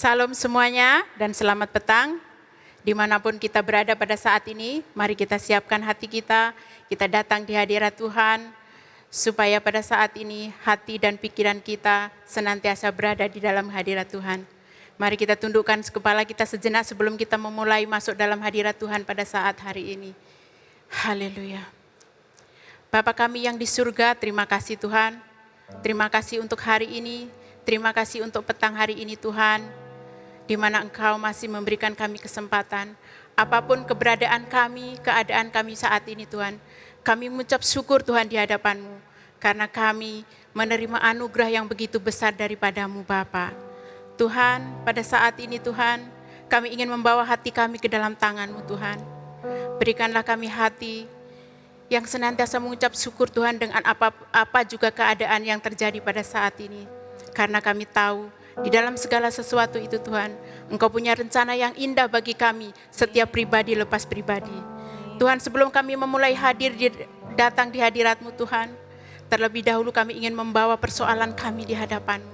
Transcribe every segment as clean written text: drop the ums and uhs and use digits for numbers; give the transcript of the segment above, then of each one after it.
Salam semuanya dan selamat petang. Dimanapun kita berada pada saat ini, mari kita siapkan hati kita datang di hadirat Tuhan, supaya pada saat ini hati dan pikiran kita senantiasa berada di dalam hadirat Tuhan. Mari kita tundukkan kepala kita sejenak sebelum kita memulai masuk dalam hadirat Tuhan pada saat hari ini. Haleluya. Bapa kami yang di surga, terima kasih Tuhan. Terima kasih untuk hari ini, terima kasih untuk petang hari ini Tuhan, di mana Engkau masih memberikan kami kesempatan, apapun keberadaan kami, keadaan kami saat ini Tuhan, kami mengucap syukur Tuhan di hadapan-Mu, karena kami menerima anugerah yang begitu besar daripada-Mu Bapa. Tuhan, pada saat ini Tuhan, kami ingin membawa hati kami ke dalam tangan-Mu Tuhan. Berikanlah kami hati yang senantiasa mengucap syukur Tuhan dengan apa juga keadaan yang terjadi pada saat ini. Karena kami tahu di dalam segala sesuatu itu Tuhan, Engkau punya rencana yang indah bagi kami, setiap pribadi lepas pribadi. Tuhan, sebelum kami memulai datang di hadirat-Mu Tuhan, terlebih dahulu kami ingin membawa persoalan kami di hadapan-Mu.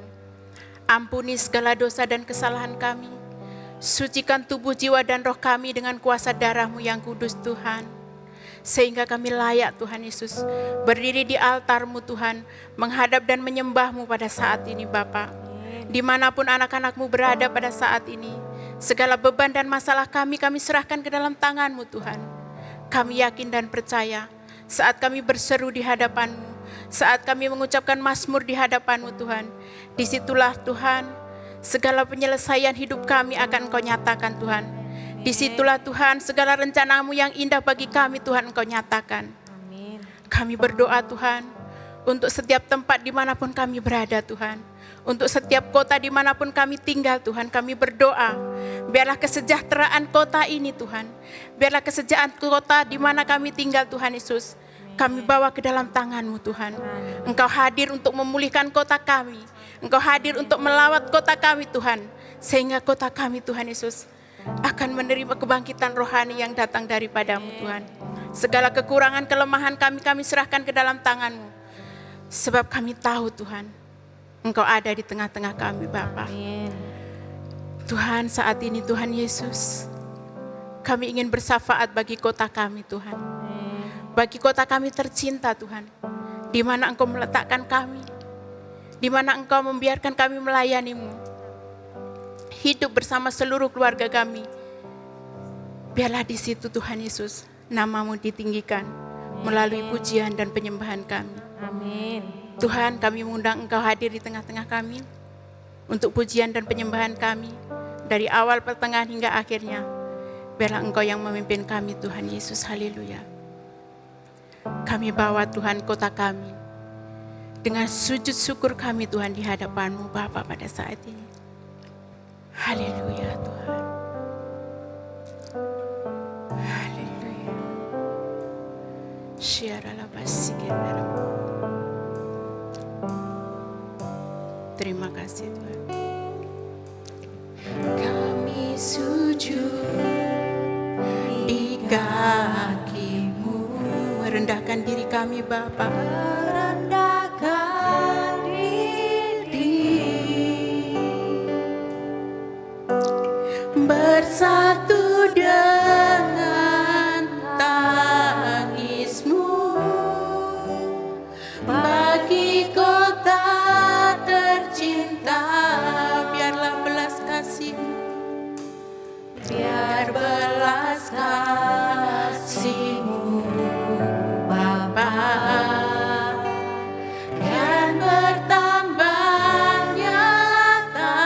Ampuni segala dosa dan kesalahan kami. Sucikan tubuh, jiwa, dan roh kami dengan kuasa darah-Mu yang kudus Tuhan. Sehingga kami layak Tuhan Yesus berdiri di altar-Mu Tuhan, menghadap dan menyembah-Mu pada saat ini Bapa. Dimanapun anak-anak-Mu berada pada saat ini, segala beban dan masalah kami serahkan ke dalam tangan-Mu Tuhan. Kami yakin dan percaya saat kami berseru di hadapan-Mu, saat kami mengucapkan mazmur di hadapan-Mu Tuhan, disitulah Tuhan segala penyelesaian hidup kami akan Engkau nyatakan Tuhan. Disitulah Tuhan segala rencana-Mu yang indah bagi kami Tuhan Engkau nyatakan. Amin. Kami berdoa Tuhan untuk setiap tempat dimanapun kami berada Tuhan. Untuk setiap kota dimanapun kami tinggal Tuhan, kami berdoa. Biarlah kesejahteraan kota ini Tuhan. Biarlah kesejahteraan kota di mana kami tinggal Tuhan Yesus. Kami bawa ke dalam tangan-Mu Tuhan. Engkau hadir untuk memulihkan kota kami. Engkau hadir untuk melawat kota kami Tuhan. Sehingga kota kami Tuhan Yesus akan menerima kebangkitan rohani yang datang daripada-Mu Tuhan. Segala kekurangan, kelemahan kami serahkan ke dalam tangan-Mu. Sebab kami tahu Tuhan, Engkau ada di tengah-tengah kami Bapa. Amin. Tuhan, saat ini Tuhan Yesus, kami ingin bersafaat bagi kota kami Tuhan. Bagi kota kami tercinta Tuhan, di mana Engkau meletakkan kami, di mana Engkau membiarkan kami melayani-Mu. Hidup bersama seluruh keluarga kami. Biarlah di situ Tuhan Yesus, nama-Mu ditinggikan melalui pujian dan penyembahan kami. Amin. Tuhan, kami mengundang Engkau hadir di tengah-tengah kami untuk pujian dan penyembahan kami dari awal, pertengahan hingga akhirnya. Biarlah Engkau yang memimpin kami Tuhan Yesus. Haleluya. Kami bawa Tuhan kota kami dengan sujud syukur kami Tuhan di hadapan-Mu Bapa pada saat ini. Haleluya Tuhan. Haleluya. Syiaralah basikirna. Terima kasih Tuhan. Kami sujud di kaki-Mu. Merendahkan diri kami Bapa. Merendahkan diri. Bersatu dengan tangis-Mu bagi kota tercinta. Biarlah belas kasih-Mu, biar belas kasih-Mu Bapa yang bertambah nyata.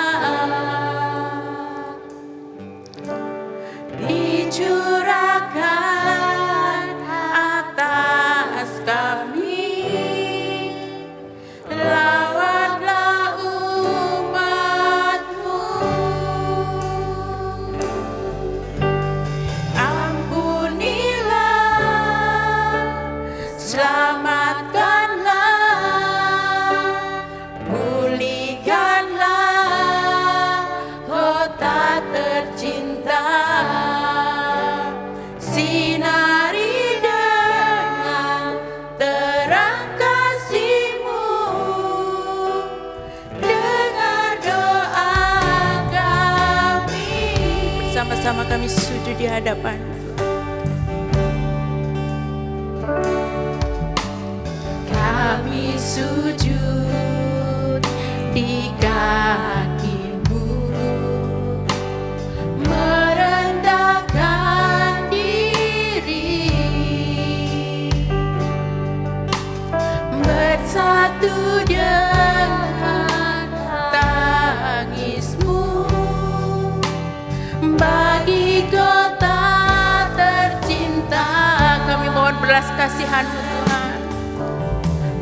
bersama-sama kami sujud di hadapan. Kami sujud di kaki-Mu, merendahkan diri, bersatu dengan tangis-Mu bagi kota tercinta. Kami mohon belas kasihan-Mu Tuhan,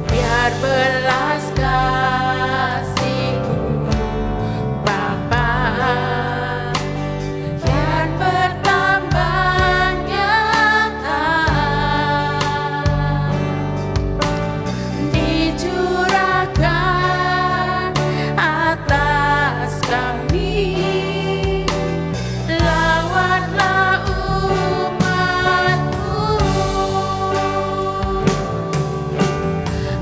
biar belas kasih-Mu Bapa yang bertambah nyata, dicurahkan atas kami. Lawatlah umat-Mu,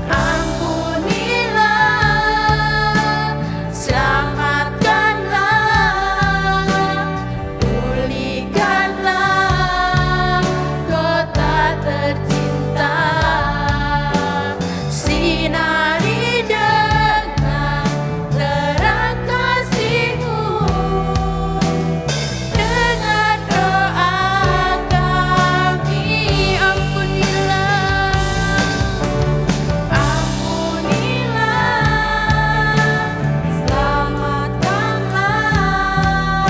ampunilah, selamatkanlah, pulihkanlah kota tercinta, sinari dengan terang kasih-Mu. Dengar doa kami, ampunilah, selamatkanlah,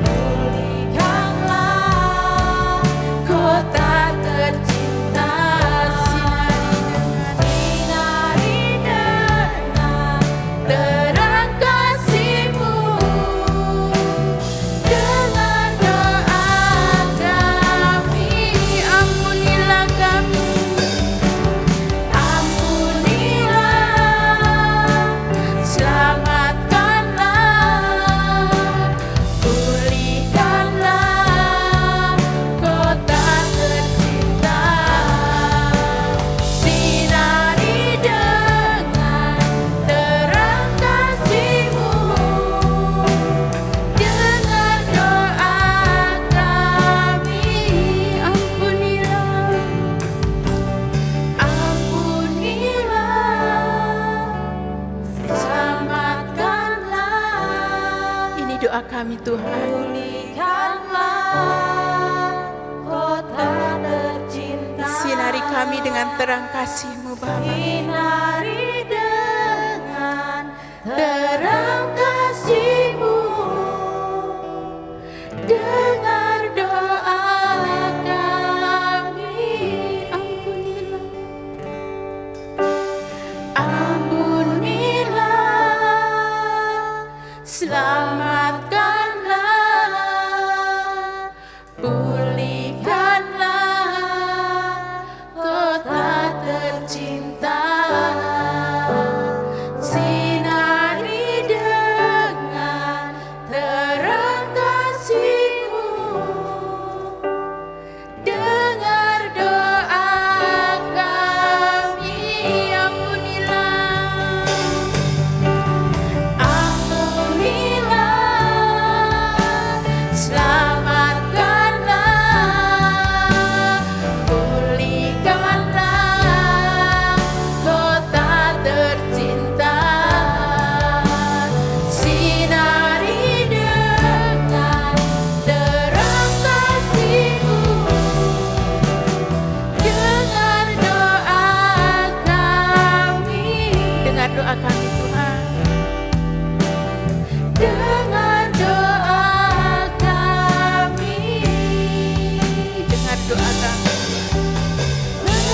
pulihkanlah kota tercinta, sinari dengan terang kasih-Mu. Dengar doa kami, ampunilah kami, ampunilah, selamatkanlah, pulihkanlah kota tercinta, sinari dengan terang kasih-Mu. Dengar doa kami, ampunilah, selamatkanlah. Ini doa kami Tuhan. Pulihkanlah kota tercinta, sinari kami dengan terang kasih-Mu Bapa. Sinari dengan terang kasih-Mu. Dengar doa kami, ampunilah, ampunilah, selamatkanlah, pulihkanlah kota tercinta, sinari dengan terang kasih-Mu. Dengar doa kami, ampunilah, ampunilah, selamatkanlah, pulihkanlah kota tercinta, sinari dengan terang kasih-Mu. Dengar doa kami, dengar doa kami Tuhan. Dengar doa kami, dengar doa kami,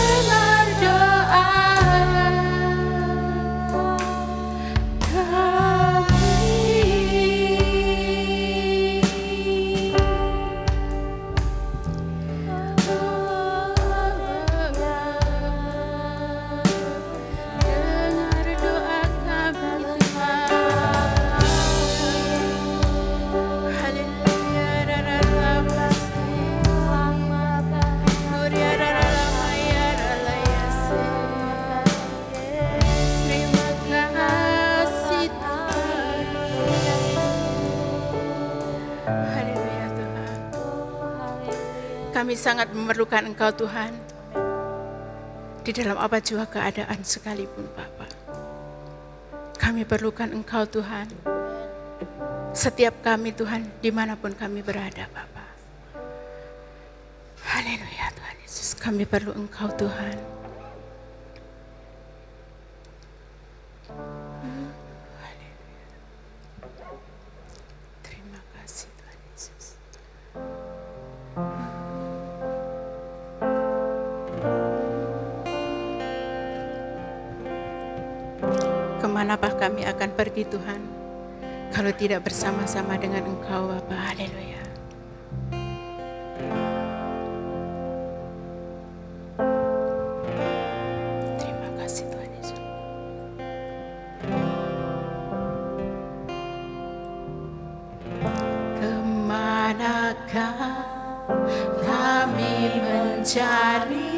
dengar doa kami. Dengar doa Kami sangat memerlukan Engkau Tuhan. Di dalam apa jua keadaan sekalipun Bapa. Kami perlukan Engkau Tuhan. Setiap kami Tuhan, dimanapun kami berada Bapa. Haleluya Tuhan Yesus, kami perlu Engkau Tuhan. Haleluya. Terima kasih Tuhan Yesus. Kemanapun kami akan pergi Tuhan, kalau tidak bersama-sama dengan Engkau Bapa. Haleluya. Terima kasih Tuhan Yesus. Kemanakah kami mencari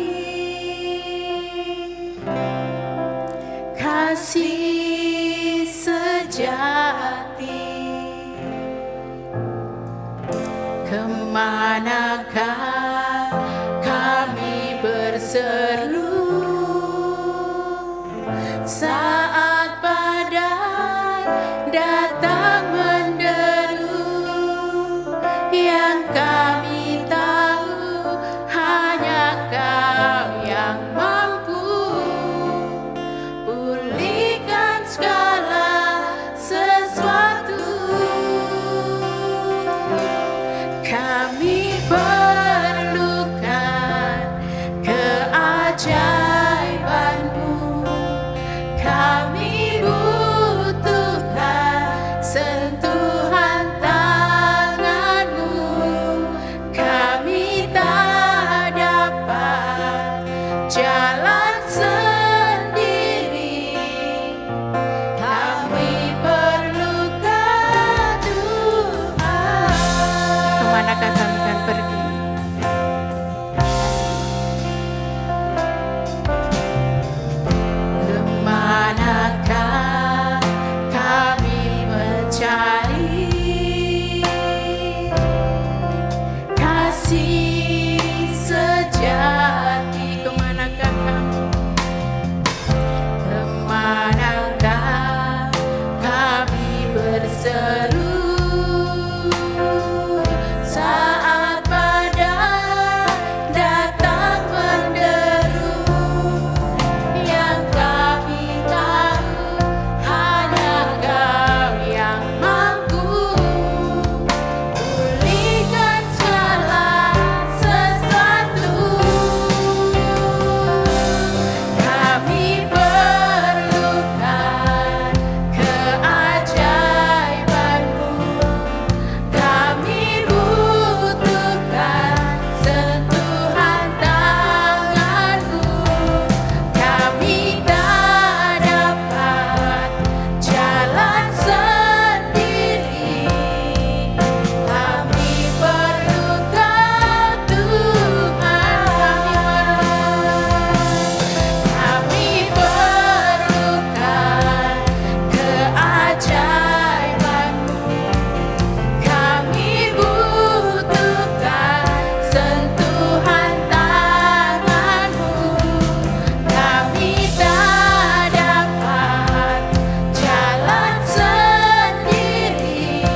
kasih sejati? Kemanakah kami berseru saat badai datang menderu? Yang kami tahu hanya Kau yang mampu pulihkan segala sesuatu. Kami perlukan keajaiban-Mu. Kami butuhkan sentuhan tangan-Mu. Kami tak dapat jalan sendiri. Kami perlukan Tuhan. Kemanakah kami akan pergi? Kemanakah kami mencari kasih sejati? Kemanakah kami? Kemanakah kami berseru saat badai datang menderu? Yang kami tahu hanya Kau yang mampu pulihkan segala sesuatu. Kami perlukan keajaiban-Mu. Kami butuhkan sentuhan tangan-Mu. Kami tak dapat jalan sendiri. Kami perlukan Tuhan. Kami perlukan keajaiban-Mu. Kami butuhkan sentuhan tangan-Mu. Kami tak dapat jalan sendiri.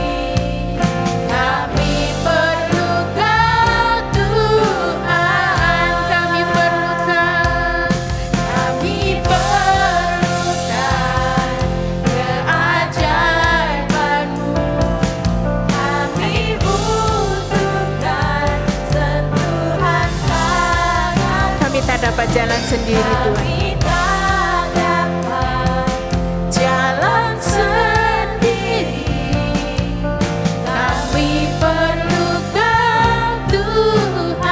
Kami perlukan Tuhan. Kami perlukan keajaiban-Mu. Kami butuhkan sentuhan tangan. Kami tak dapat jalan sendiri Tuhan. Kami tak dapat jalan sendiri. Kami perlukan Tuhan.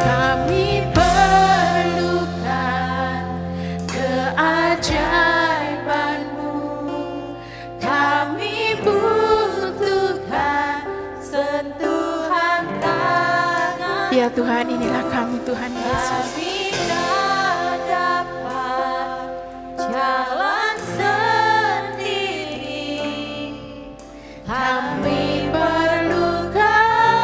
Kami perlukan keajaiban-Mu. Kami butuhkan sentuhan tangan. Ya Tuhan, inilah kami Tuhan Yesus. Kami tak dapat jalan sendiri. Kami perlukan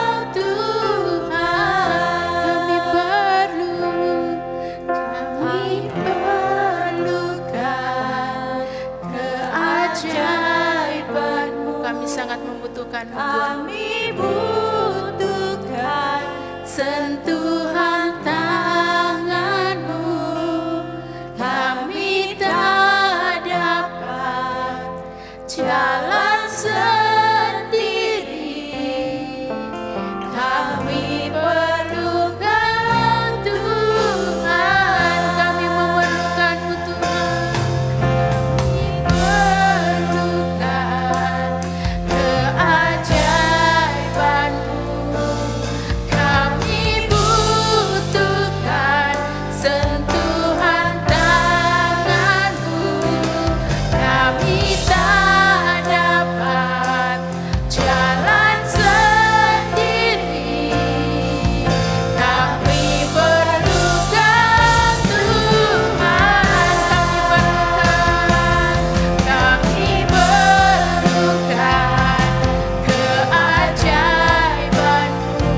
sangat membutuhkan Tuhan. Kami butuhkan Sentuhan tangan-Mu, kami tak dapat jalan sendiri. Kami perlukan Tuhan, kami memerlukan-Mu Tuhan. Kami perlukan keajaiban-Mu. Kami butuhkan sentuhan tangan-Mu. Kami tak dapat jalan sendiri. Kami perlukan Tuhan. Kami perlukan keajaiban-Mu.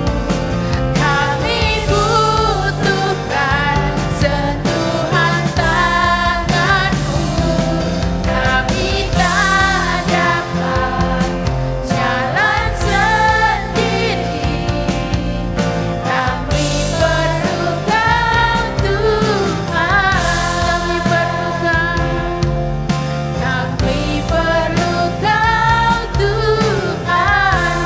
Kami butuhkan sentuhan tangan-Mu. Kami tak dapat jalan sendiri. Kami perlukan Tuhan. Kami perlukan Tuhan.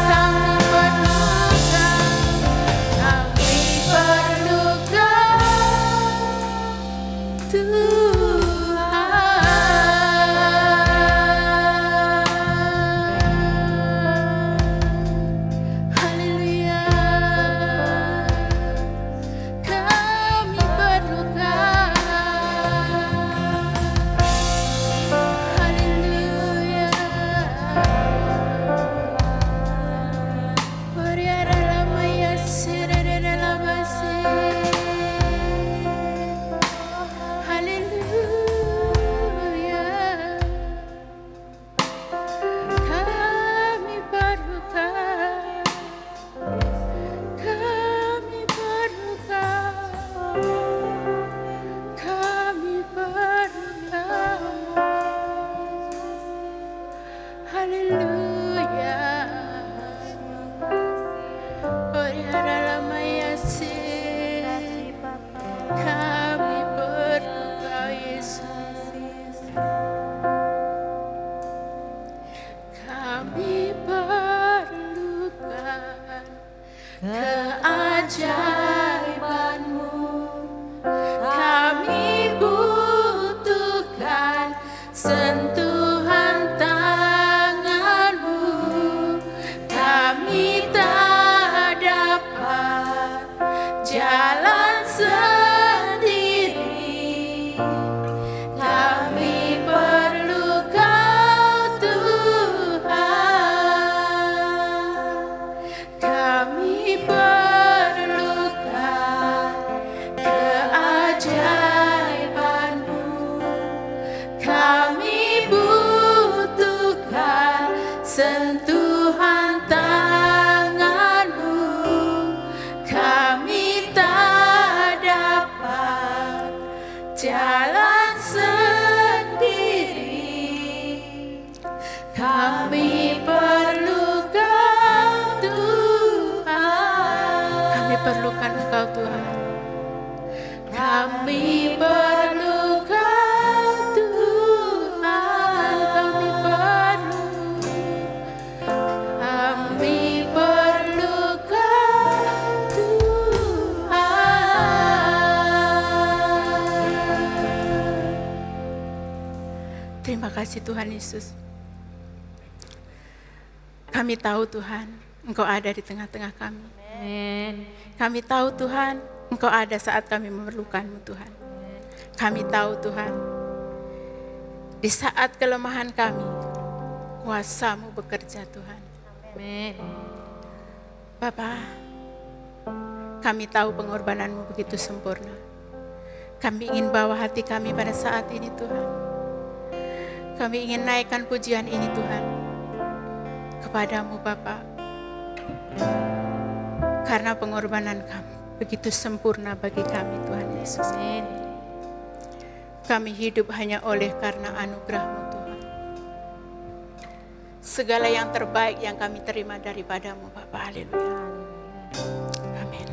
Haleluya. Kami perlukan. Haleluya. Oriara lama ya sirere lama si. Haleluya. Kami perlukan. Kami perlukan. Kami perlukan. Haleluya. Oriara lama ya sirere. Kami perlukan Yesus. Kami perlukan keajaiban-Mu. Kami butuhkan sentuhan tangan-Mu. Kami tak dapat jalan sendiri. Kami perlukan Tuhan. Kami perlukan keajaiban-Mu. Kami butuhkan sentuhan tangan-Mu. Kami tak dapat jalan sendiri. Kami perlukan Tuhan. Kami perlukan Engkau Tuhan. Kami perlukan Tuhan. Kami perlukan Tuhan. Terima kasih Tuhan Yesus. Kami tahu Tuhan, Engkau ada di tengah-tengah kami. Amin. Kami tahu Tuhan, Engkau ada saat kami memerlukan-Mu Tuhan. Kami tahu Tuhan, di saat kelemahan kami, kuasa-Mu bekerja Tuhan. Amin. Bapa, kami tahu pengorbanan-Mu begitu sempurna. Kami ingin bawa hati kami pada saat ini Tuhan. Kami ingin naikkan pujian ini Tuhan kepadamu Bapa. Karena pengorbanan kami begitu sempurna bagi kami Tuhan Yesus. Amin. Kami hidup hanya oleh karena anugerah-Mu Tuhan. segala yang terbaik yang kami terima daripadamu Bapa. Haleluya. Amin.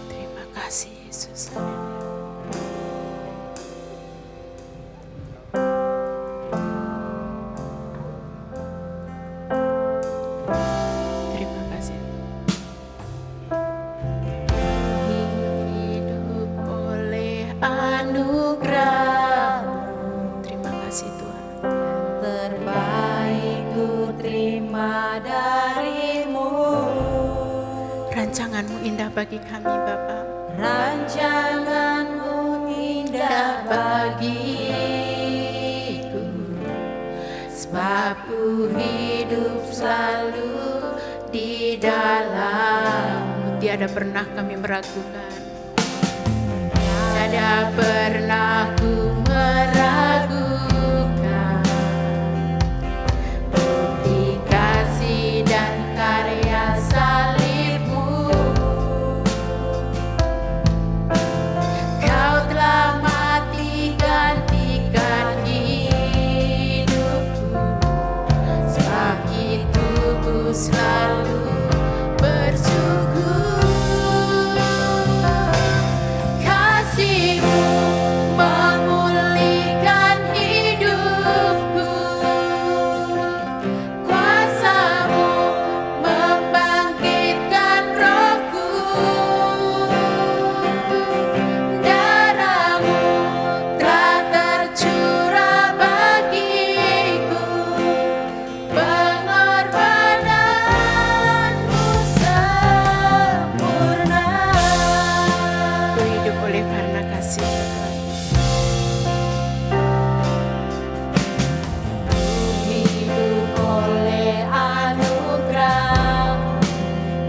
Terima kasih Yesus. Terima kasih. Hidup oleh anugerah. Terima kasih Tuhan. Terbaik ku terima darimu. Rancangan-Mu indah bagi kami Bapa. Rancangan-Mu indah Bagiku, sebab ku hidup selalu di dalam-Mu. Tiada pernah kami meragukan. Tiada pernah ku meragukan bukti kasih dan karya salib-Mu. Kau telah mati gantikan hidupku, sebab itu ku selalu bersyukur. Kasih-Mu memulihkan hidupku, kuasa-Mu membangkitkan rohku, darah-Mu telah tercurah bagiku, pengorbanan-Mu sempurna. Ku hidup oleh karena kasih Tuhan. Hidup oleh anugerah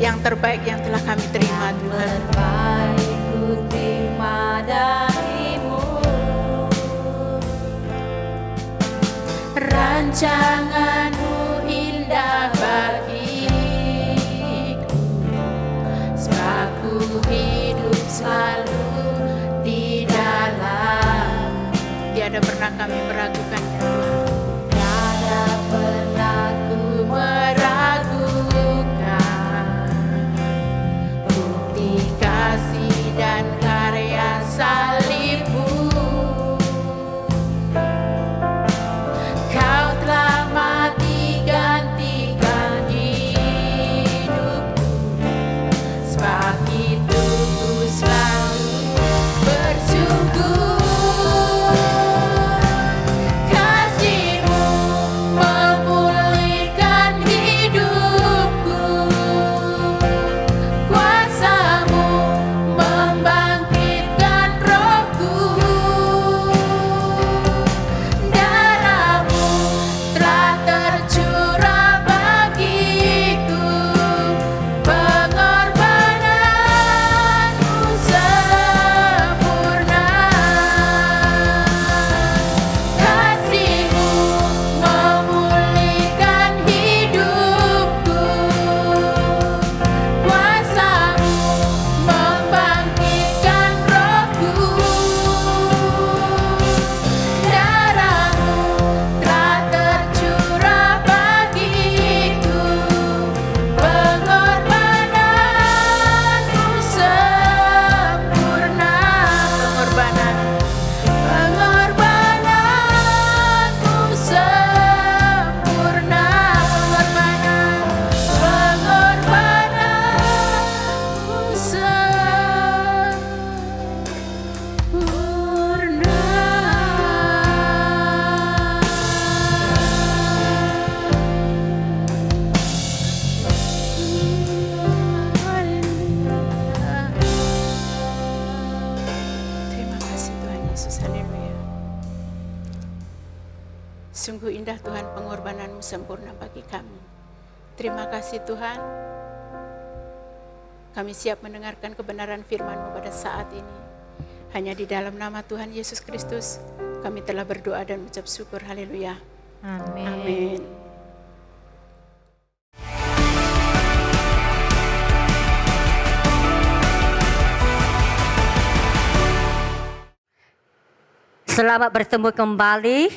yang terbaik yang telah kami terima Tuhan. terbaik ku terima darimu. Rancangan-Mu indah bagiku, sebab ku hidup selalu di dalam. Tiada pernah kami meragukan Tuhan. Tiada pernah ku meragukan bukti kasih dan karya salib-Mu. Kau telah mati gantikan hidupku, sebab itu ku selalu bersyukur. Kasih-Mu memulihkan hidupku, kuasa-Mu membangkitkan rohku, darah-Mu telah tercurah bagiku, pengorbanan-Mu sempurna. Kasih-Mu memulihkan hidupku, kuasa-Mu membangkitkan rohku, darah-Mu telah tercurah bagiku, pengorbanan-Mu sempurna. Pengorbanan-Mu sempurna. Pengorbanan-Mu Terima kasih Tuhan Yesus. Haleluya. Sungguh indah Tuhan, pengorbanan-Mu sempurna bagi kami. Terima kasih Tuhan. Kami siap mendengarkan kebenaran firman-Mu pada saat ini. Hanya di dalam nama Tuhan Yesus Kristus kami telah berdoa dan mengucap syukur. Haleluya. Amin. Amin. Selamat bertemu kembali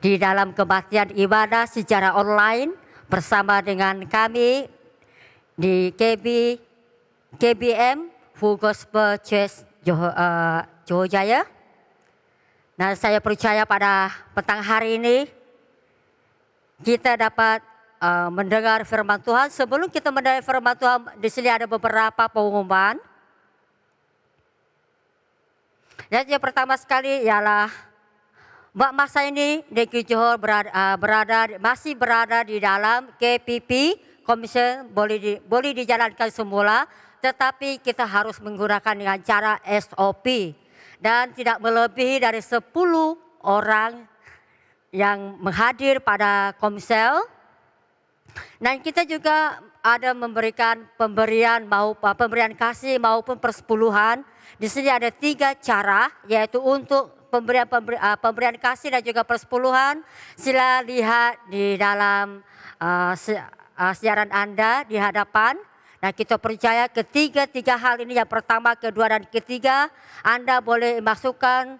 di dalam kebaktian ibadah secara online bersama dengan kami di KBM Full Gospel Church Johor Jaya. Nah, saya percaya pada petang hari ini kita dapat mendengar firman Tuhan. Sebelum kita mendengar firman Tuhan, di sini ada beberapa pengumuman. Yang pertama sekali ialah masa ini Negeri Johor masih berada di dalam KPP, Komisen boleh dijalankan semula, tetapi kita harus menggunakan dengan cara SOP dan tidak melebihi dari 10 orang yang menghadir pada Komsel. Dan kita juga ada memberikan pemberian kasih maupun persepuluhan. Di sini ada 3 cara, yaitu untuk pemberian kasih dan juga persepuluhan. Sila lihat di dalam siaran Anda di hadapan. Nah, kita percaya ketiga hal ini, yang pertama, kedua, dan ketiga, Anda boleh masukkan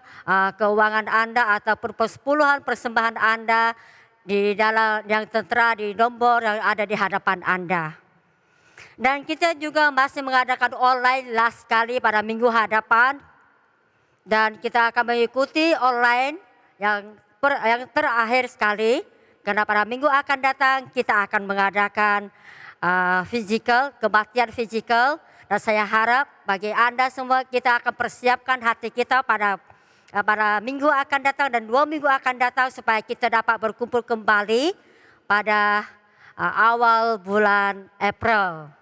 keuangan Anda ataupun persepuluhan persembahan Anda di dalam yang tertera di nomor yang ada di hadapan Anda. Dan kita juga masih mengadakan online last kali pada minggu hadapan. Dan kita akan mengikuti online yang terakhir sekali. Karena pada minggu akan datang kita akan mengadakan kebaktian fisikal. Dan saya harap bagi Anda semua kita akan persiapkan hati kita pada minggu akan datang dan 2 minggu akan datang supaya kita dapat berkumpul kembali pada awal bulan April.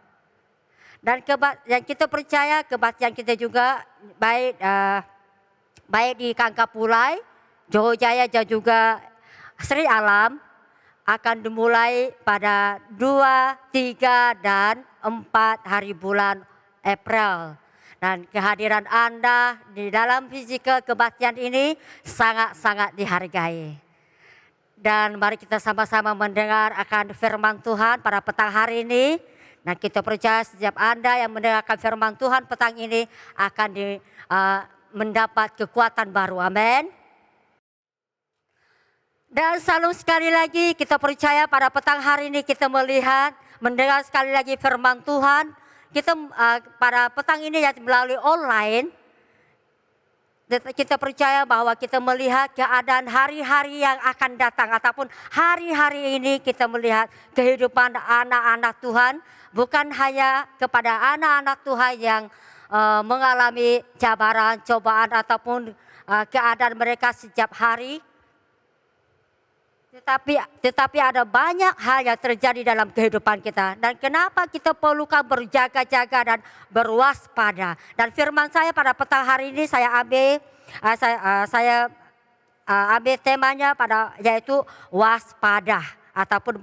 Dan yang kita percaya kebaktian kita juga baik di Kangkapulai, Johor Jaya dan juga Seri Alam akan dimulai pada 2, 3, dan 4 hari bulan April. Dan kehadiran Anda di dalam fisikal kebaktian ini sangat-sangat dihargai. Dan mari kita sama-sama mendengar akan firman Tuhan pada petang hari ini. Nah, kita percaya setiap Anda yang mendengarkan firman Tuhan petang ini akan mendapat kekuatan baru. Amin. Dan selalu sekali lagi kita percaya pada petang hari ini kita mendengar sekali lagi firman Tuhan. Kita pada petang ini yang melalui online, kita percaya bahwa kita melihat keadaan hari-hari yang akan datang ataupun hari-hari ini kita melihat kehidupan anak-anak Tuhan, bukan hanya kepada anak-anak Tuhan yang mengalami cabaran, cobaan ataupun keadaan mereka setiap hari. Tetapi ada banyak hal yang terjadi dalam kehidupan kita. Dan kenapa kita perlukan berjaga-jaga dan berwaspada. Dan firman saya pada petang hari ini saya ambil temanya yaitu waspada ataupun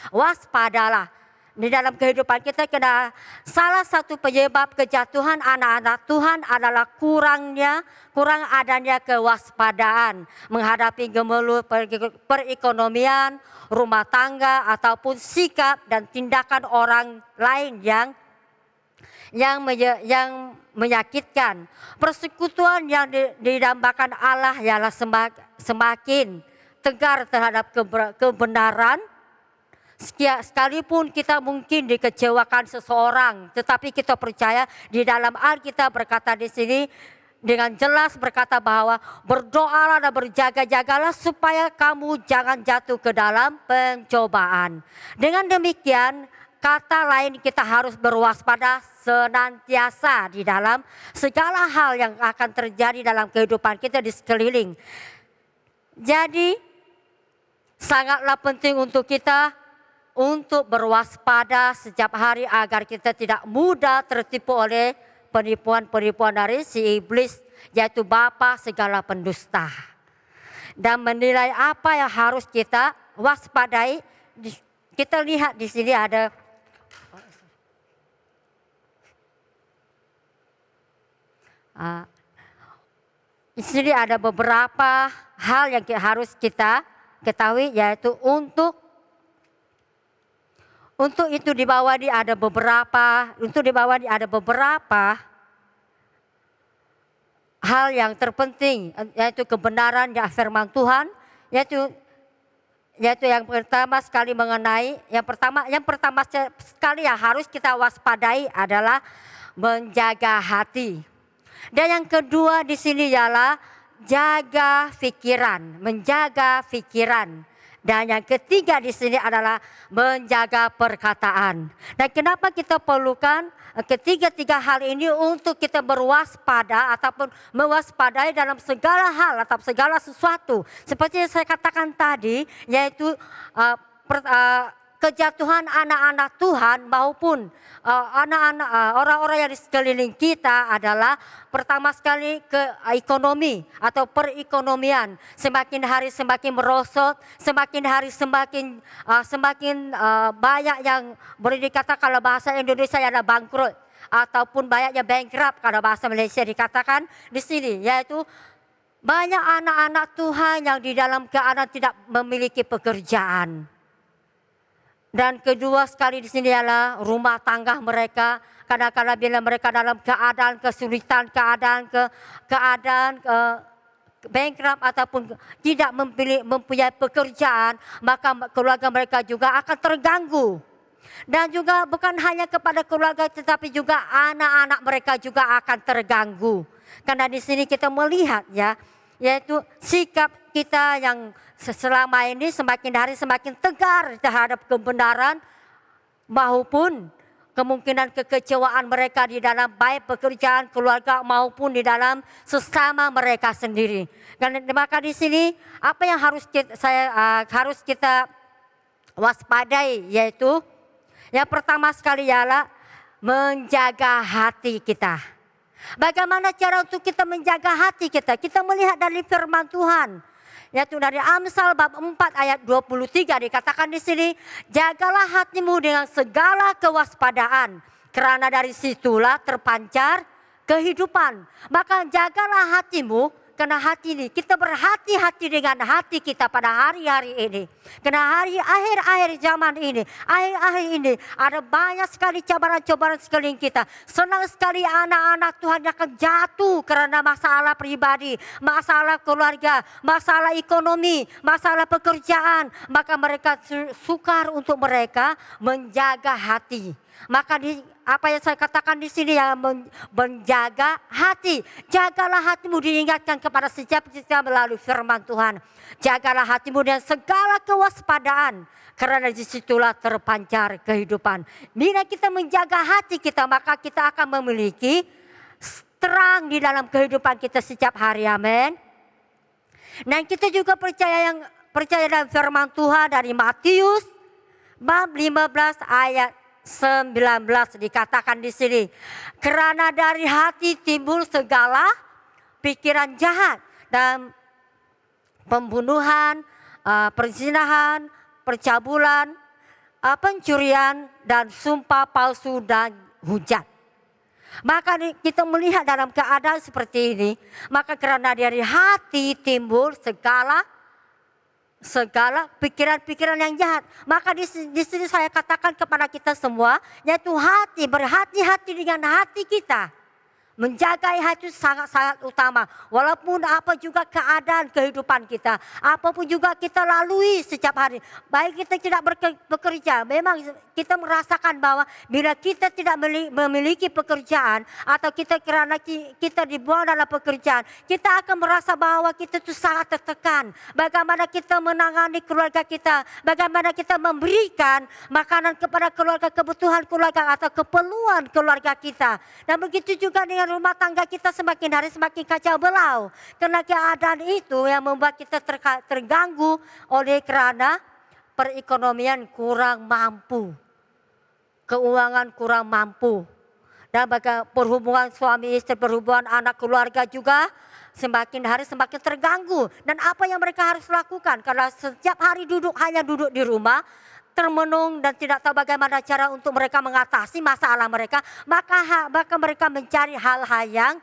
waspadalah. Di dalam kehidupan kita, kena salah satu penyebab kejatuhan anak-anak Tuhan adalah kurang adanya kewaspadaan menghadapi gemuruh perekonomian, rumah tangga ataupun sikap dan tindakan orang lain yang menyakitkan. Persekutuan yang didambakan Allah ialah semakin tegar terhadap kebenaran. Sekalipun kita mungkin dikecewakan seseorang, tetapi kita percaya di dalam Alkitab berkata di sini dengan jelas berkata bahwa berdoalah dan berjaga-jagalah supaya kamu jangan jatuh ke dalam pencobaan. Dengan demikian, kata lain kita harus berwaspada senantiasa di dalam segala hal yang akan terjadi dalam kehidupan kita di sekeliling. Jadi sangatlah penting untuk kita untuk berwaspada setiap hari agar kita tidak mudah tertipu oleh penipuan-penipuan dari si iblis, yaitu bapa segala pendusta. Dan menilai apa yang harus kita waspadai. Kita lihat di sini ada di sini ada beberapa hal yang harus kita ketahui, yaitu untuk itu di bawah ini ada beberapa hal yang terpenting, yaitu kebenaran dan firman Tuhan, yaitu yang pertama sekali mengenai yang pertama sekali yang harus kita waspadai adalah menjaga hati. Dan yang kedua di sini ialah jaga pikiran, menjaga pikiran. Dan yang ketiga di sini adalah menjaga perkataan. Dan kenapa kita perlukan ketiga-tiga hal ini untuk kita berwaspada ataupun mewaspadai dalam segala hal atau segala sesuatu. Seperti yang saya katakan tadi, yaitu kejatuhan anak-anak Tuhan maupun orang-orang yang di sekeliling kita adalah pertama sekali ke ekonomi atau perekonomian. Semakin hari semakin merosot, semakin hari semakin banyak yang boleh dikatakan kalau bahasa Indonesia ada bangkrut ataupun banyaknya bankrupt kalau bahasa Malaysia dikatakan di sini, yaitu banyak anak-anak Tuhan yang di dalam keadaan tidak memiliki pekerjaan. Dan kedua sekali di sini adalah rumah tangga mereka. Kadang-kadang bila mereka dalam keadaan kesulitan, keadaan bankrupt ataupun tidak mempunyai pekerjaan, maka keluarga mereka juga akan terganggu. Dan juga bukan hanya kepada keluarga tetapi juga anak-anak mereka juga akan terganggu. Karena di sini kita melihat yaitu sikap kita yang selama ini semakin hari semakin tegar terhadap kebenaran maupun kemungkinan kekecewaan mereka di dalam baik pekerjaan, keluarga maupun di dalam sesama mereka sendiri. Dan maka di sini apa yang harus kita waspadai, yaitu yang pertama sekali ialah menjaga hati kita. Bagaimana cara untuk kita menjaga hati kita? Kita melihat dari firman Tuhan. Yaitu dari Amsal bab 4 ayat 23 dikatakan di sini, jagalah hatimu dengan segala kewaspadaan, karena dari situlah terpancar kehidupan. Maka jagalah hatimu, karena hati ini kita berhati-hati dengan hati kita pada hari-hari ini. Karena akhir-akhir zaman ini, akhir-akhir ini ada banyak sekali cabaran-cabaran sekeliling kita. Senang sekali anak-anak Tuhan akan jatuh karena masalah pribadi, masalah keluarga, masalah ekonomi, masalah pekerjaan. Maka mereka sukar untuk mereka menjaga hati. Maka apa yang saya katakan di sini ya, menjaga hati. Jagalah hatimu, diingatkan kepada setiap kita melalui firman Tuhan. Jagalah hatimu dengan segala kewaspadaan, karena disitulah terpancar kehidupan. Bila kita menjaga hati kita, maka kita akan memiliki terang di dalam kehidupan kita setiap hari. Amin. Dan kita juga percaya dalam firman Tuhan dari Matius bab 15 ayat 19 dikatakan di sini, karena dari hati timbul segala pikiran jahat dan pembunuhan, perzinahan, percabulan, pencurian dan sumpah palsu dan hujat. Maka kita melihat dalam keadaan seperti ini, maka karena dari hati timbul segala pikiran-pikiran yang jahat. Maka di sini saya katakan kepada kita semua, yaitu berhati-hati dengan hati kita. Menjaga hati sangat-sangat utama. Walaupun apa juga keadaan kehidupan kita, apapun juga kita lalui setiap hari. Baik kita tidak bekerja, memang kita merasakan bahwa bila kita tidak memiliki pekerjaan atau karena kita dibuang dalam pekerjaan, kita akan merasa bahwa kita itu sangat tertekan. Bagaimana kita menangani keluarga kita, bagaimana kita memberikan makanan kepada keluarga, kebutuhan keluarga atau keperluan keluarga kita. Dan begitu juga dengan rumah tangga kita semakin hari semakin kacau balau. Karena keadaan itu yang membuat kita terganggu oleh karena perekonomian kurang mampu. Keuangan kurang mampu. Dan perhubungan suami istri, perhubungan anak keluarga juga semakin hari semakin terganggu. Dan apa yang mereka harus lakukan? Karena setiap hari hanya duduk di rumah, termenung dan tidak tahu bagaimana cara untuk mereka mengatasi masalah mereka, maka mereka mencari hal-hal yang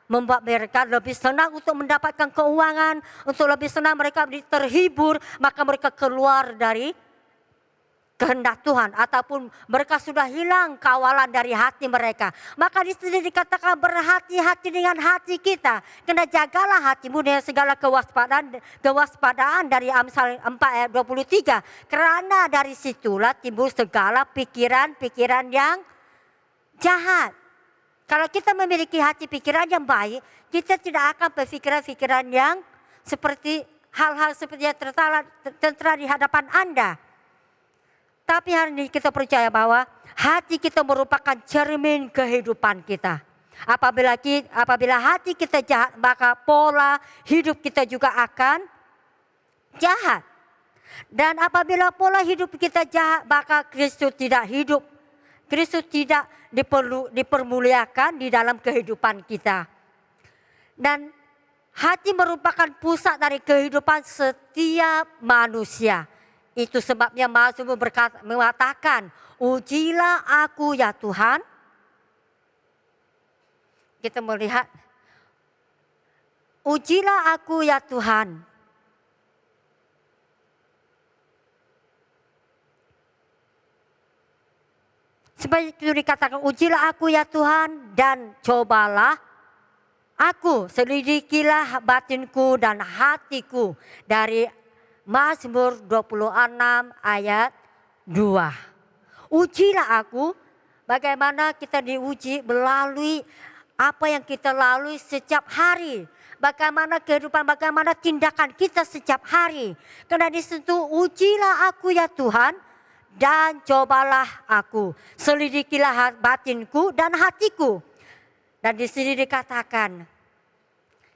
membuat mereka lebih senang untuk mendapatkan keuangan, untuk lebih senang mereka terhibur, maka mereka keluar dari kehendak Tuhan ataupun mereka sudah hilang kawalan dari hati mereka. Maka di sini dikatakan berhati-hati dengan hati kita. Kena jagalah hatimu dengan segala kewaspadaan dari Amsal 4 ayat 23. Kerana dari situlah timbul segala pikiran-pikiran yang jahat. Kalau kita memiliki hati pikiran yang baik, kita tidak akan berpikiran-pikiran yang seperti hal-hal seperti yang tertera di hadapan Anda. Tapi hari ini kita percaya bahwa hati kita merupakan cermin kehidupan kita. Apabila hati kita jahat, maka pola hidup kita juga akan jahat. Dan apabila pola hidup kita jahat, maka Kristus tidak hidup. Kristus tidak dipermuliakan di dalam kehidupan kita. Dan hati merupakan pusat dari kehidupan setiap manusia. Itu sebabnya Mazmur mengatakan, ujilah aku ya Tuhan. Kita melihat, ujilah aku ya Tuhan. Seperti itu dikatakan, ujilah aku ya Tuhan dan cobalah aku, selidikilah batinku dan hatiku. Dari Mazmur 26 ayat 2. Ujilah aku, bagaimana kita diuji melalui apa yang kita lalui setiap hari. Bagaimana kehidupan, bagaimana tindakan kita setiap hari. Karena di situ ujilah aku ya Tuhan dan cobalah aku. Selidikilah batinku dan hatiku. Dan di sini dikatakan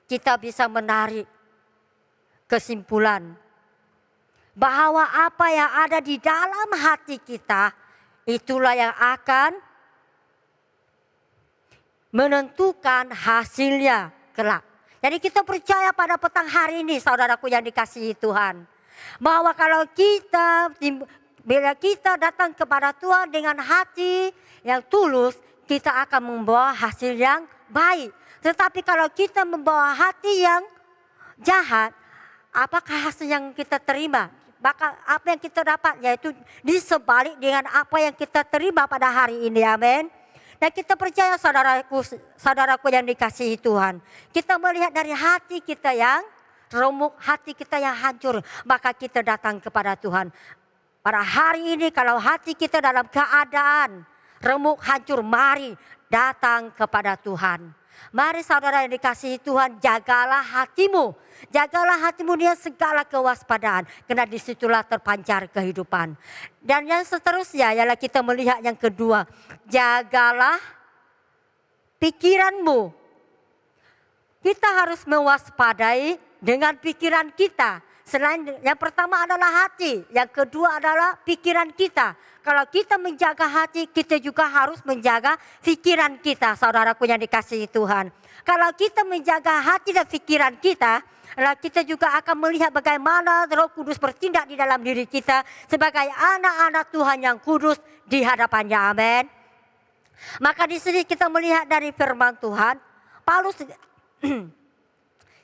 kita bisa menarik kesimpulan bahwa apa yang ada di dalam hati kita itulah yang akan menentukan hasilnya kelak. Jadi kita percaya pada petang hari ini saudaraku yang dikasihi Tuhan. Bahwa kalau bila kita datang kepada Tuhan dengan hati yang tulus, kita akan membawa hasil yang baik. Tetapi kalau kita membawa hati yang jahat, apakah hasil yang kita terima? Maka apa yang kita dapat yaitu disebalik dengan apa yang kita terima pada hari ini. Amin. Dan kita percaya saudaraku yang dikasihi Tuhan. Kita melihat dari hati kita yang remuk, hati kita yang hancur. Maka kita datang kepada Tuhan. Pada hari ini kalau hati kita dalam keadaan remuk, hancur, mari datang kepada Tuhan. Mari saudara yang dikasihi Tuhan, jagalah hatimu. Jagalah hatimu dengan segala kewaspadaan. Karena disitulah terpancar kehidupan. Dan yang seterusnya ialah kita melihat yang kedua. Jagalah pikiranmu. Kita harus mewaspadai dengan pikiran kita. Selain yang pertama adalah hati. Yang kedua adalah pikiran kita. Kalau kita menjaga hati, kita juga harus menjaga pikiran kita, saudaraku yang dikasihi Tuhan. Kalau kita menjaga hati dan pikiran kita juga akan melihat bagaimana Roh Kudus bertindak di dalam diri kita sebagai anak-anak Tuhan yang kudus di hadapannya. Amin. Maka di sini kita melihat dari firman Tuhan,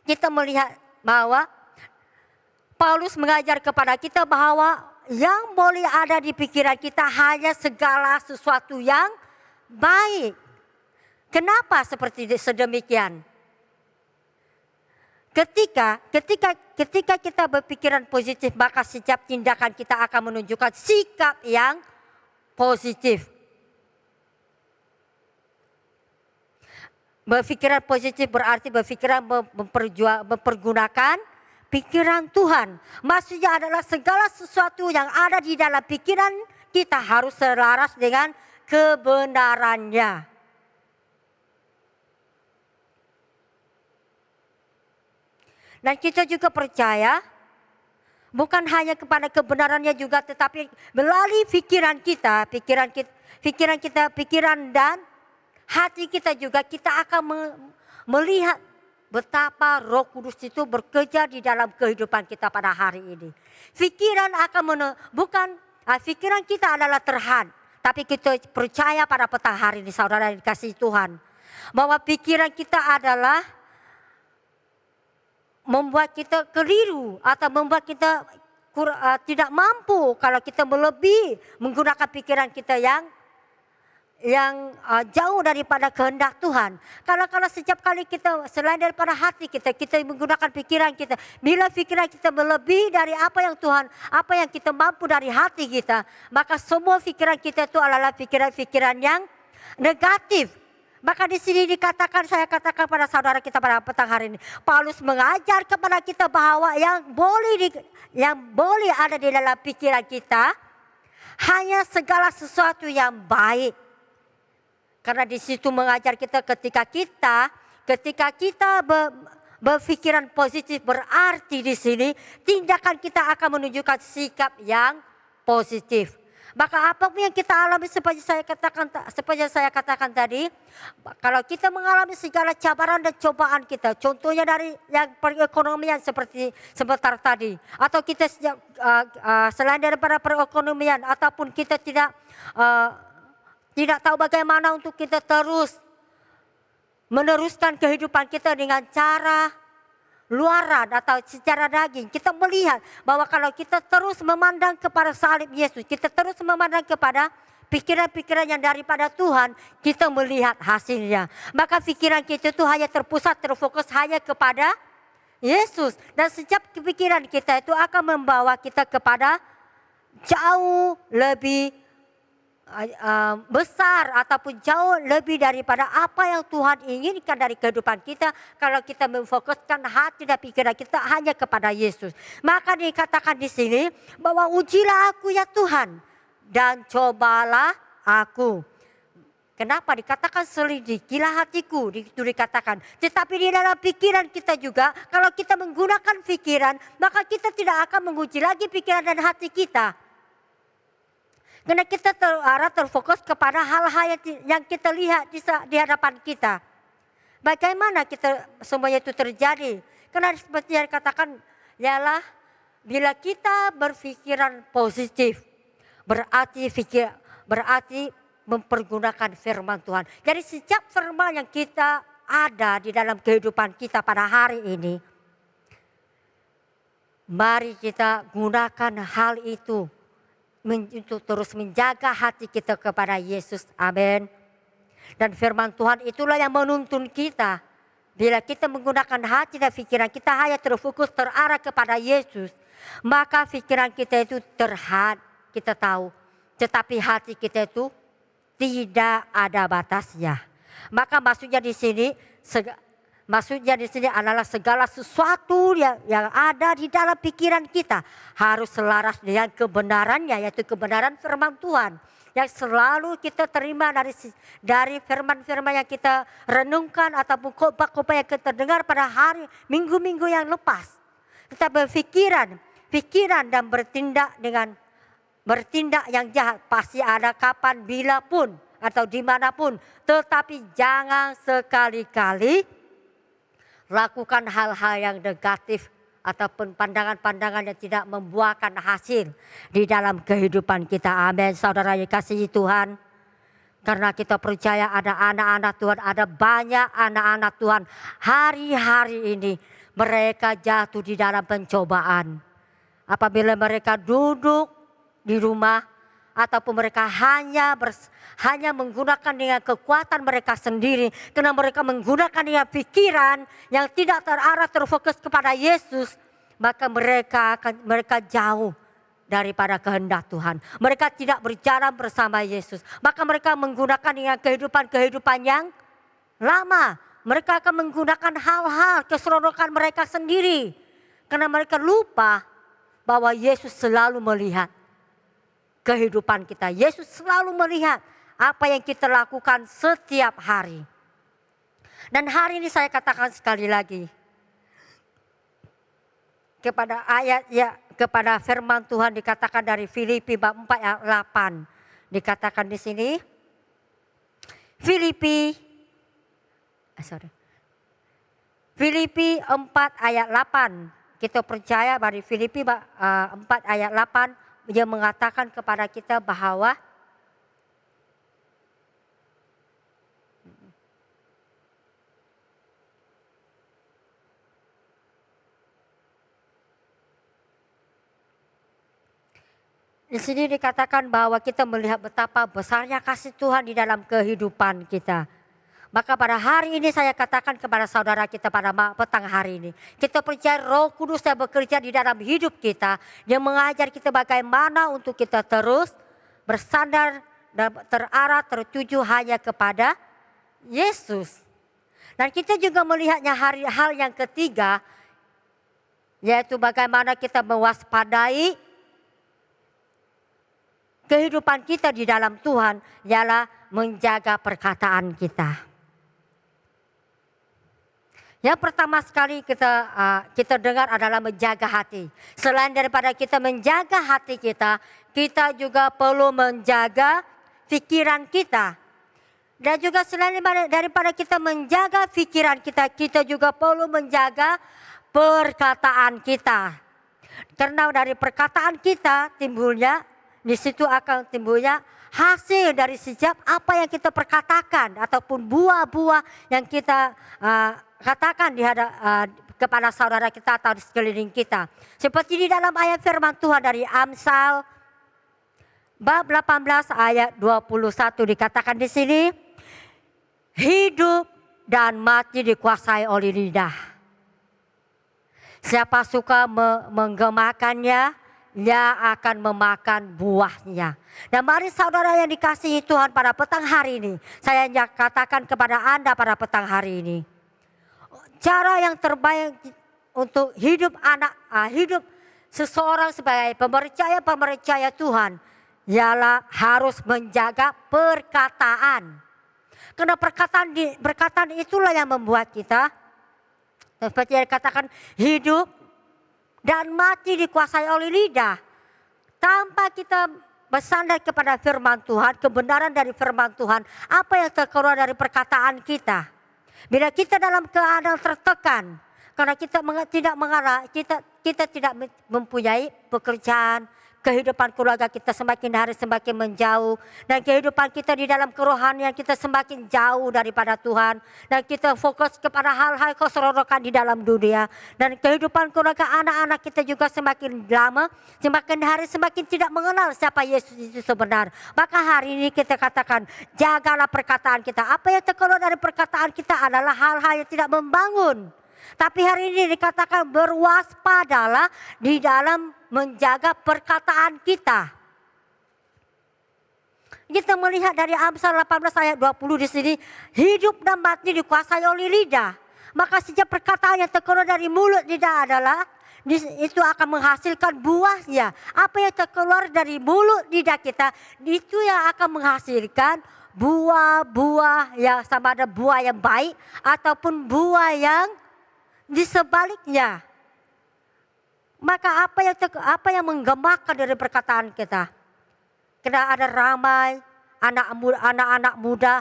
kita melihat bahwa Paulus mengajar kepada kita bahwa yang boleh ada di pikiran kita hanya segala sesuatu yang baik. Kenapa seperti sedemikian? Ketika kita berpikiran positif, maka setiap tindakan kita akan menunjukkan sikap yang positif. Berpikiran positif berarti berpikiran mempergunakan pikiran Tuhan. Maksudnya adalah segala sesuatu yang ada di dalam pikiran kita harus selaras dengan kebenarannya. Dan kita juga percaya bukan hanya kepada kebenarannya juga, tetapi melalui pikiran dan hati kita juga kita akan melihat betapa Roh Kudus itu bekerja di dalam kehidupan kita pada hari ini. Pikiran kita adalah terhad, tapi kita percaya pada petang hari ini saudara yang dikasihi Tuhan, bahwa pikiran kita adalah membuat kita keliru atau membuat kita tidak mampu kalau kita melebihi menggunakan pikiran kita yang jauh daripada kehendak Tuhan. Kalau setiap kali kita selain daripada hati kita menggunakan pikiran kita. Bila pikiran kita melebihi dari apa yang kita mampu dari hati kita, maka semua pikiran kita itu adalah pikiran-pikiran yang negatif. Maka di sini saya katakan pada saudara kita pada petang hari ini, Paulus mengajar kepada kita bahwa yang boleh ada di dalam pikiran kita hanya segala sesuatu yang baik. Karena di situ mengajar kita ketika kita berpikiran positif, berarti di sini tindakan kita akan menunjukkan sikap yang positif. Maka apapun yang kita alami seperti saya katakan tadi, kalau kita mengalami segala cabaran dan cobaan kita, contohnya dari yang perekonomian seperti sebentar tadi, atau kita selain daripada perekonomian, ataupun kita tidak tahu bagaimana untuk kita terus meneruskan kehidupan kita dengan cara luaran atau secara daging. Kita melihat bahwa kalau kita terus memandang kepada salib Yesus, kita terus memandang kepada pikiran-pikiran yang daripada Tuhan, kita melihat hasilnya. Maka pikiran kita itu hanya terfokus hanya kepada Yesus. Dan setiap pikiran kita itu akan membawa kita kepada jauh lebih besar ataupun jauh lebih daripada apa yang Tuhan inginkan dari kehidupan kita kalau kita memfokuskan hati dan pikiran kita hanya kepada Yesus. Maka dikatakan di sini bahwa ujilah aku ya Tuhan dan cobalah aku. Kenapa dikatakan selidikilah hatiku, itu dikatakan. Tetapi di dalam pikiran kita juga, kalau kita menggunakan pikiran, maka kita tidak akan menguji lagi pikiran dan hati kita. Karena kita terfokus kepada hal-hal yang kita lihat di hadapan kita. Bagaimana kita semuanya itu terjadi? Karena seperti yang dikatakan, ialah bila kita berpikiran positif, berarti mempergunakan firman Tuhan. Jadi setiap firman yang kita ada di dalam kehidupan kita pada hari ini, mari kita gunakan hal itu untuk terus menjaga hati kita kepada Yesus. Amin. Dan firman Tuhan itulah yang menuntun kita. Bila kita menggunakan hati dan pikiran kita hanya terfokus terarah kepada Yesus, maka pikiran kita itu kita tahu. Tetapi hati kita itu tidak ada batasnya. Maka maksudnya di sini adalah segala sesuatu yang ada di dalam pikiran kita harus selaras dengan kebenarannya, yaitu kebenaran firman Tuhan yang selalu kita terima dari firman-firman yang kita renungkan ataupun khotbah-khotbah yang kita dengar pada minggu-minggu yang lepas. Kita pikiran dan bertindak yang jahat pasti ada kapan, bila pun atau dimanapun. Tetapi jangan sekali-kali lakukan hal-hal yang negatif ataupun pandangan-pandangan yang tidak membuahkan hasil di dalam kehidupan kita. Amin. Saudara yang dikasihi Tuhan, karena kita percaya ada anak-anak Tuhan, ada banyak anak-anak Tuhan hari-hari ini mereka jatuh di dalam pencobaan. Apabila mereka duduk di rumah ataupun mereka hanya menggunakan dengan kekuatan mereka sendiri, karena mereka menggunakan dengan pikiran yang tidak terfokus kepada Yesus, maka mereka jauh daripada kehendak Tuhan. Mereka tidak berjalan bersama Yesus, maka mereka menggunakan dengan kehidupan yang lama. Mereka akan menggunakan hal-hal keseronokan mereka sendiri, karena mereka lupa bahwa Yesus selalu melihat kehidupan kita. Yesus selalu melihat apa yang kita lakukan setiap hari. Dan hari ini saya katakan sekali lagi kepada firman Tuhan dikatakan dari Filipi bab 4 ayat 8. Dikatakan di sini Filipi 4 ayat 8. Kita percaya dari Filipi 4 ayat 8 dia mengatakan kepada kita bahwa Di sini dikatakan bahwa kita melihat betapa besarnya kasih Tuhan di dalam kehidupan kita. Maka pada hari ini saya katakan kepada saudara kita pada petang hari ini. Kita percaya Roh Kudus yang bekerja di dalam hidup kita. Dia mengajar kita bagaimana untuk kita terus bersandar dan terarah tertuju hanya kepada Yesus. Dan kita juga melihatnya hal yang ketiga. Yaitu bagaimana kita mewaspadai kehidupan kita di dalam Tuhan. Ialah menjaga perkataan kita. Yang pertama sekali kita dengar adalah menjaga hati. Selain daripada kita menjaga hati kita, kita juga perlu menjaga pikiran kita. Dan juga selain daripada kita menjaga pikiran kita, kita juga perlu menjaga perkataan kita. Karena dari perkataan kita timbulnya, di situ akan timbulnya hasil dari setiap apa yang kita perkatakan ataupun buah-buah yang kita katakan kepada saudara kita atau di sekeliling kita. Seperti di dalam ayat firman Tuhan dari Amsal bab 18 ayat 21 dikatakan di sini, hidup dan mati dikuasai oleh lidah. Siapa suka menggemakannya, dia akan memakan buahnya. Dan mari saudara yang dikasihi Tuhan pada petang hari ini, saya katakan kepada Anda pada petang hari ini, cara yang terbaik untuk hidup hidup seseorang sebagai pemercaya Tuhan ialah harus menjaga perkataan. Karena perkataan itulah yang membuat kita, seperti yang dikatakan, hidup dan mati dikuasai oleh lidah. Tanpa kita bersandar kepada firman Tuhan, kebenaran dari firman Tuhan, apa yang terkeluar dari perkataan kita. Bila kita dalam keadaan tertekan, karena kita tidak mempunyai pekerjaan, kehidupan keluarga kita semakin hari semakin menjauh, dan kehidupan kita di dalam kerohanian kita semakin jauh daripada Tuhan, dan kita fokus kepada hal-hal keseronokan di dalam dunia, dan kehidupan keluarga anak-anak kita juga semakin lama, semakin hari semakin tidak mengenal siapa Yesus itu sebenar. Maka hari ini kita katakan, jagalah perkataan kita. Apa yang terkeluar dari perkataan kita adalah hal-hal yang tidak membangun. Tapi hari ini dikatakan berwaspadalah di dalam menjaga perkataan kita. Kita melihat dari Amsal 18 ayat 20 di sini, hidup dan mati dikuasai oleh lidah. Maka setiap perkataan yang terkeluar dari mulut lidah adalah itu akan menghasilkan buahnya. Apa yang terkeluar dari mulut lidah kita, itu yang akan menghasilkan buah-buah yang sama ada buah yang baik ataupun buah yang di sebaliknya. Maka apa yang menggemakan dari perkataan kita? Karena ada ramai anak-anak muda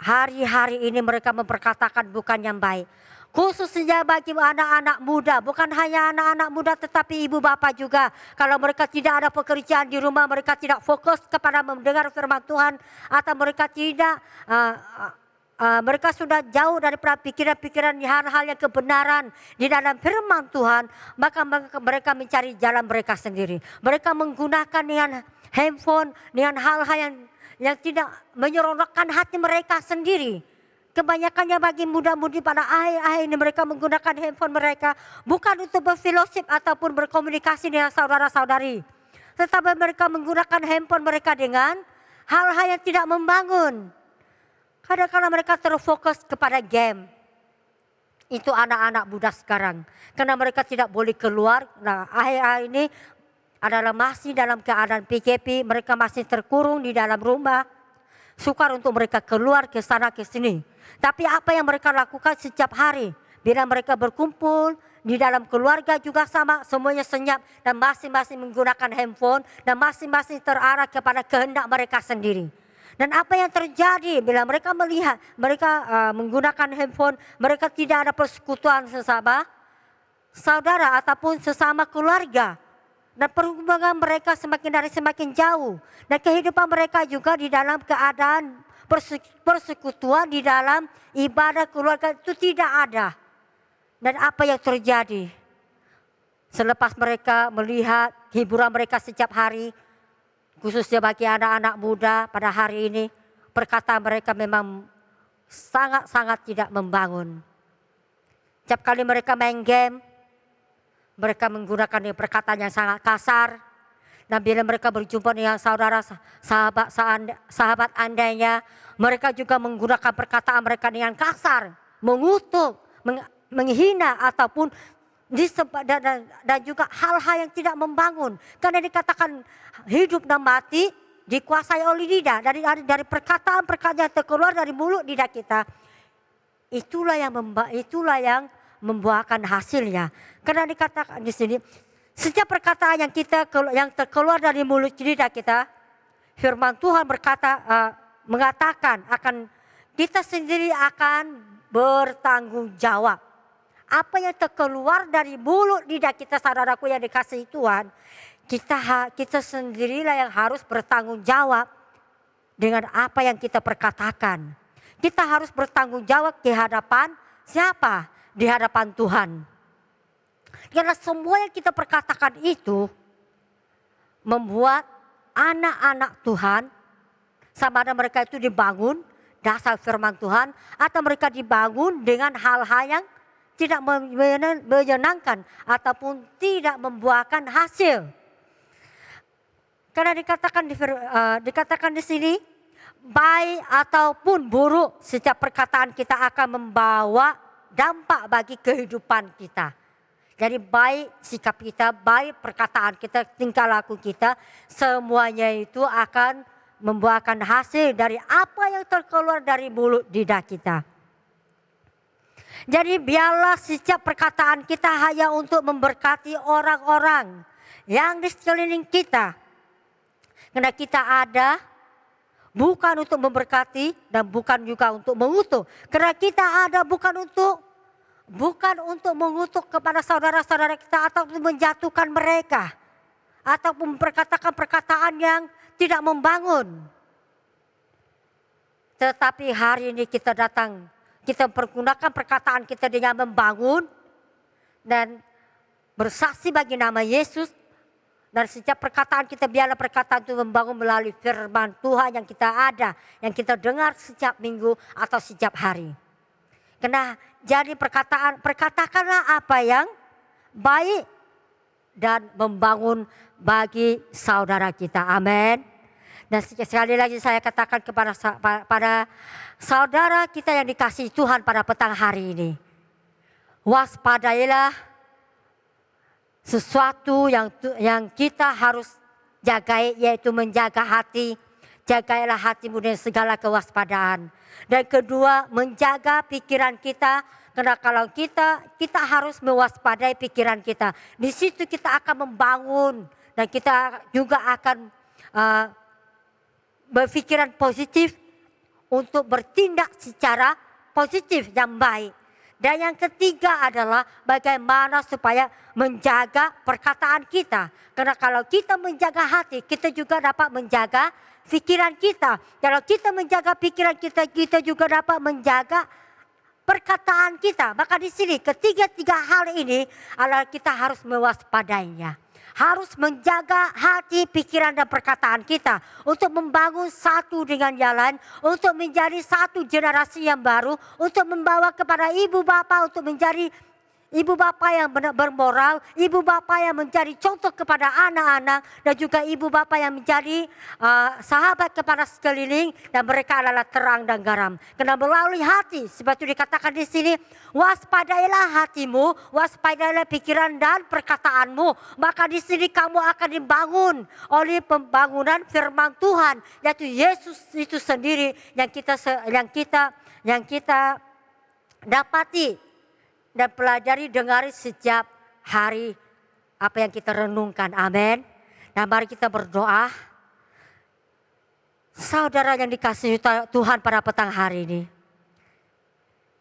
hari-hari ini mereka memperkatakan bukan yang baik. Khususnya bagi anak-anak muda, bukan hanya anak-anak muda tetapi ibu bapak juga. Kalau mereka tidak ada pekerjaan di rumah, mereka tidak fokus kepada mendengar firman Tuhan, atau mereka tidak mereka sudah jauh daripada pikiran-pikiran hal-hal yang kebenaran di dalam firman Tuhan, maka mereka mencari jalan mereka sendiri. Mereka menggunakan dengan handphone, dengan hal-hal yang tidak menyeronokkan hati mereka sendiri. Kebanyakannya bagi muda-mudi pada akhir-akhir ini mereka menggunakan handphone mereka bukan untuk berfilosofis ataupun berkomunikasi dengan saudara-saudari, tetapi mereka menggunakan handphone mereka dengan hal-hal yang tidak membangun. Kadang-kadang mereka terfokus kepada game. Itu anak-anak muda sekarang. Karena mereka tidak boleh keluar. Nah, akhir-akhir ini adalah masih dalam keadaan PKP. Mereka masih terkurung di dalam rumah. Sukar untuk mereka keluar ke sana ke sini. Tapi apa yang mereka lakukan setiap hari? Bila mereka berkumpul di dalam keluarga juga sama. Semuanya senyap dan masing-masing menggunakan handphone. Dan masing-masing terarah kepada kehendak mereka sendiri. Dan apa yang terjadi bila mereka melihat mereka menggunakan handphone, mereka tidak ada persekutuan sesama saudara ataupun sesama keluarga. Dan perhubungan mereka semakin hari semakin jauh. Dan kehidupan mereka juga di dalam keadaan persekutuan di dalam ibadah keluarga itu tidak ada. Dan apa yang terjadi? selepas mereka melihat hiburan mereka setiap hari, khususnya bagi anak-anak muda pada hari ini, perkataan mereka memang sangat-sangat tidak membangun. Setiap kali mereka main game, mereka menggunakan perkataan yang sangat kasar. Dan bila mereka berjumpa dengan saudara, sahabat andainya, mereka juga menggunakan perkataan mereka dengan kasar, mengutuk, menghina ataupun dan juga hal-hal yang tidak membangun. Karena dikatakan hidup dan mati dikuasai oleh lidah. Dari perkataan-perkataan yang terkeluar dari mulut lidah kita, itulah yang membuahkan hasilnya. Karena dikatakan di sini, setiap perkataan yang terkeluar dari mulut lidah kita, firman Tuhan mengatakan akan kita sendiri akan bertanggung jawab. Apa yang terkeluar dari mulut lidah kita, saudaraku yang dikasihi Tuhan, kita sendirilah yang harus bertanggung jawab dengan apa yang kita perkatakan. Kita harus bertanggung jawab di hadapan siapa? Di hadapan Tuhan. Karena semua yang kita perkatakan itu membuat anak-anak Tuhan, sama ada mereka itu dibangun dasar firman Tuhan, atau mereka dibangun dengan hal-hal yang tidak menyenangkan ataupun tidak membuahkan hasil. Karena dikatakan di sini, baik ataupun buruk, setiap perkataan kita akan membawa dampak bagi kehidupan kita. Jadi baik sikap kita, baik perkataan kita, tingkah laku kita, semuanya itu akan membuahkan hasil dari apa yang terkeluar dari mulut lidah kita. Jadi biarlah setiap perkataan kita hanya untuk memberkati orang-orang yang di sekeliling kita. Karena kita ada bukan untuk memberkati dan bukan juga untuk mengutuk. Karena kita ada bukan untuk mengutuk kepada saudara-saudara kita ataupun menjatuhkan mereka. Ataupun memperkatakan perkataan yang tidak membangun. Tetapi hari ini kita pergunakan perkataan kita dengan membangun dan bersaksi bagi nama Yesus. Dan setiap perkataan kita biarlah perkataan itu membangun melalui firman Tuhan yang kita ada, yang kita dengar setiap minggu atau setiap hari. Karena jadi perkatakanlah apa yang baik dan membangun bagi saudara kita. Amin. Dan sekali lagi saya katakan kepada saudara kita yang dikasihi Tuhan pada petang hari ini. Waspadailah sesuatu yang kita harus jaga, yaitu menjaga hati. Jagailah hatimu dengan segala kewaspadaan. Dan kedua, menjaga pikiran kita. Karena kalau kita harus mewaspadai pikiran kita. Di situ kita akan membangun dan kita juga akan berpikiran positif untuk bertindak secara positif yang baik. Dan yang ketiga adalah bagaimana supaya menjaga perkataan kita. Karena kalau kita menjaga hati, kita juga dapat menjaga pikiran kita. Kalau kita menjaga pikiran kita, kita juga dapat menjaga perkataan kita. Maka di sini ketiga hal ini adalah kita harus mewaspadainya. Harus menjaga hati, pikiran dan perkataan kita untuk membangun satu dengan jalan, untuk menjadi satu generasi yang baru, untuk membawa kepada ibu bapa untuk menjadi ibu bapa yang bermoral, ibu bapa yang menjadi contoh kepada anak-anak, dan juga ibu bapa yang menjadi sahabat kepada sekeliling, dan mereka adalah terang dan garam. Karena melalui hati, seperti dikatakan di sini, waspadailah hatimu, waspadailah pikiran dan perkataanmu, maka di sini kamu akan dibangun oleh pembangunan firman Tuhan, yaitu Yesus itu sendiri yang kita dapati dan pelajari, dengari setiap hari apa yang kita renungkan. Amin. Nah, mari kita berdoa. Saudara yang dikasihi Tuhan pada petang hari ini,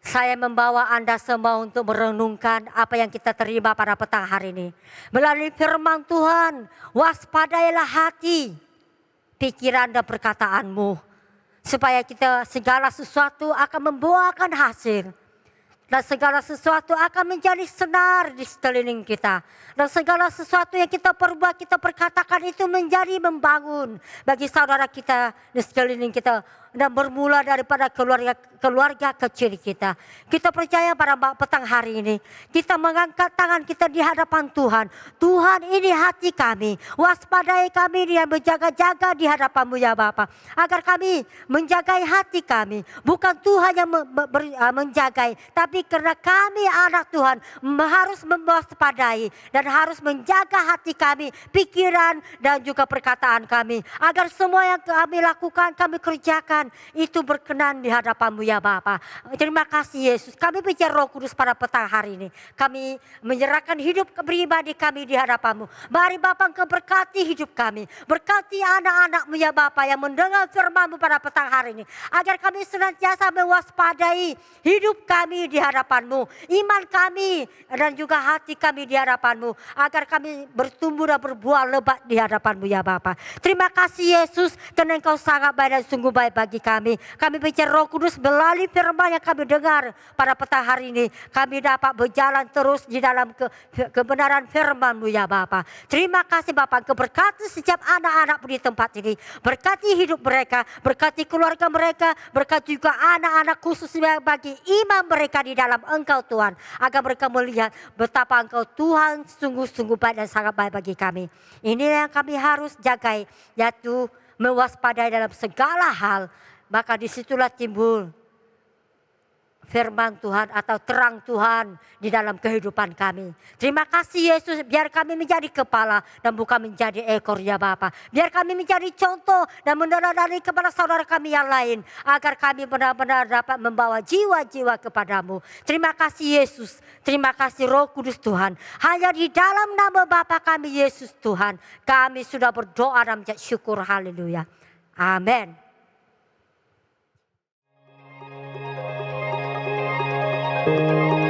saya membawa Anda semua untuk merenungkan apa yang kita terima pada petang hari ini. Melalui firman Tuhan, waspadailah hati, pikiran dan perkataanmu, supaya kita segala sesuatu akan membuahkan hasil. Dan segala sesuatu akan menjadi senar di sekeliling kita. Dan segala sesuatu yang kita perbuat, kita perkatakan itu menjadi membangun bagi saudara kita di sekeliling kita. Dan bermula daripada keluarga kecil kita. Kita percaya pada petang hari ini, kita mengangkat tangan kita di hadapan Tuhan. Tuhan, ini hati kami, waspadai kami dan berjaga-jaga di hadapan-Mu ya Bapa. Agar kami menjagai hati kami, bukan Tuhan yang menjagai, tapi karena kami anak Tuhan harus mewaspadai dan harus menjaga hati kami, pikiran dan juga perkataan kami. Agar semua yang kami lakukan, kami kerjakan, itu berkenan di hadapan-Mu ya Bapa. Terima kasih Yesus. Kami bicara Roh Kudus pada petang hari ini. Kami menyerahkan hidup pribadi kami di hadapan-Mu. Mari Bapa Engkau berkati hidup kami. Berkati anak-anak-Mu ya Bapa yang mendengar firman-Mu pada petang hari ini. Agar kami senantiasa mewaspadai hidup kami di hadapan-Mu. Iman kami dan juga hati kami di hadapan-Mu. Agar kami bertumbuh dan berbuah lebat di hadapan-Mu ya Bapa. Terima kasih Yesus karena Engkau sangat baik dan sungguh baik bagi kami. Kami bicara Roh Kudus melalui firman yang kami dengar pada petang hari ini. Kami dapat berjalan terus di dalam kebenaran firman-Mu ya Bapa. Terima kasih Bapa. Engkau berkati setiap anak-anak di tempat ini. Berkati hidup mereka, berkati keluarga mereka, berkati juga anak-anak khususnya bagi iman mereka di dalam Engkau Tuhan. Agar mereka melihat betapa Engkau Tuhan sungguh-sungguh baik dan sangat baik bagi kami. Inilah yang kami harus jaga, yaitu mewaspadai dalam segala hal. Maka disitulah timbul firman Tuhan atau terang Tuhan di dalam kehidupan kami. Terima kasih Yesus, biar kami menjadi kepala dan bukan menjadi ekor ya Bapa. Biar kami menjadi contoh dan meneladani kepada saudara kami yang lain. Agar kami benar-benar dapat membawa jiwa-jiwa kepadamu. Terima kasih Yesus, terima kasih Roh Kudus Tuhan. Hanya di dalam nama Bapa kami Yesus Tuhan, kami sudah berdoa dan mengucap syukur. Haleluya. Amin. Thank you.